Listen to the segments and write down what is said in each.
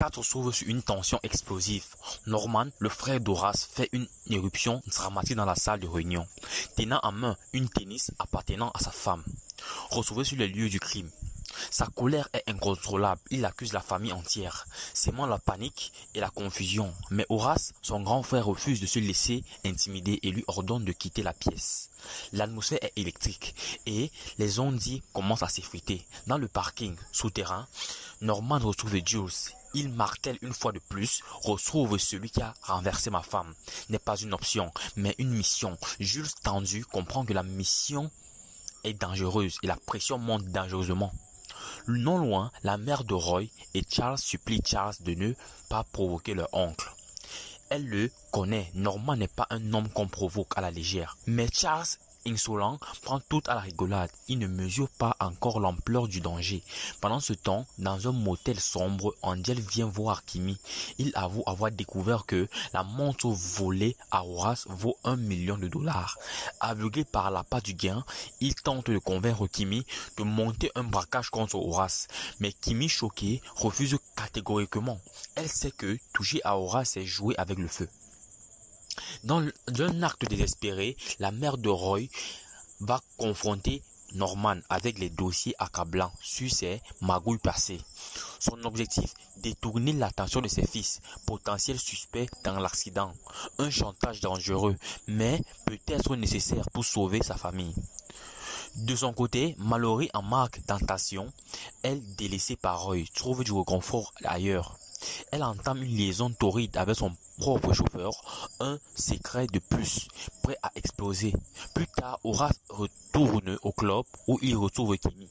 Quatre s'ouvre sur une tension explosive. Norman, le frère d'Horace, fait une éruption dramatique dans la salle de réunion, tenant en main une tennis appartenant à sa femme. Retrouvé sur les lieux du crime. Sa colère est incontrôlable, il accuse la famille entière, sémant la panique et la confusion. Mais Horace, son grand frère, refuse de se laisser intimider et lui ordonne de quitter la pièce. L'atmosphère est électrique et les ondits commencent à s'effriter. Dans le parking souterrain, Norman retrouve Jules. Il martèle une fois de plus, retrouve celui qui a renversé ma femme. N'est pas une option, mais une mission. Jules, tendu, comprend que la mission est dangereuse et la pression monte dangereusement. Non loin, la mère de Roy et Charles supplie Charles de ne pas provoquer leur oncle. Elle le connaît, Norman n'est pas un homme qu'on provoque à la légère. Mais Charles, insolent, prend tout à la rigolade. Il ne mesure pas encore l'ampleur du danger. Pendant ce temps, dans un motel sombre, Angel vient voir Kimi. Il avoue avoir découvert que la montre volée à Horace vaut $1 million. Aveuglé par l'appât du gain, il tente de convaincre Kimi de monter un braquage contre Horace. Mais Kimi, choquée, refuse catégoriquement. Elle sait que toucher à Horace, c'est jouer avec le feu. Dans un acte désespéré, la mère de Roy va confronter Norman avec les dossiers accablants sur ses magouilles passées. Son objectif, détourner l'attention de ses fils, potentiels suspects dans l'accident. Un chantage dangereux, mais peut-être nécessaire pour sauver sa famille. De son côté, Mallory, en marque tentation, elle, délaissée par Roy, trouve du réconfort ailleurs. Elle entame une liaison torride avec son propre chauffeur, un secret de plus, prêt à exploser. Plus tard, Horace retourne au club où il retrouve Kimi.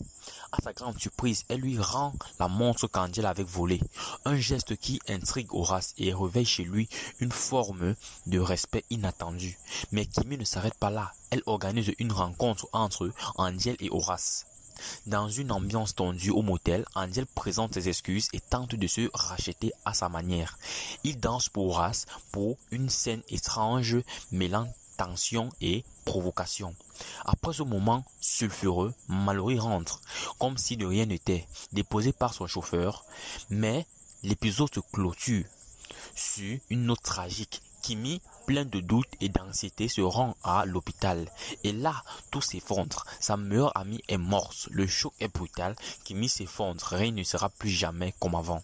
À sa grande surprise, elle lui rend la montre qu'Angel avait volée, un geste qui intrigue Horace et réveille chez lui une forme de respect inattendu. Mais Kimi ne s'arrête pas là, elle organise une rencontre entre Angel et Horace. Dans une ambiance tendue au motel, Angel présente ses excuses et tente de se racheter à sa manière. Il danse pour Horace pour une scène étrange mêlant tension et provocation. Après ce moment sulfureux, Mallory rentre, comme si de rien n'était, déposé par son chauffeur, mais l'épisode se clôture sur une note tragique. Kimi, plein de doutes et d'anxiété, se rend à l'hôpital. Et là, tout s'effondre. Sa meilleure amie est morte. Le choc est brutal. Kimi s'effondre. Rien ne sera plus jamais comme avant.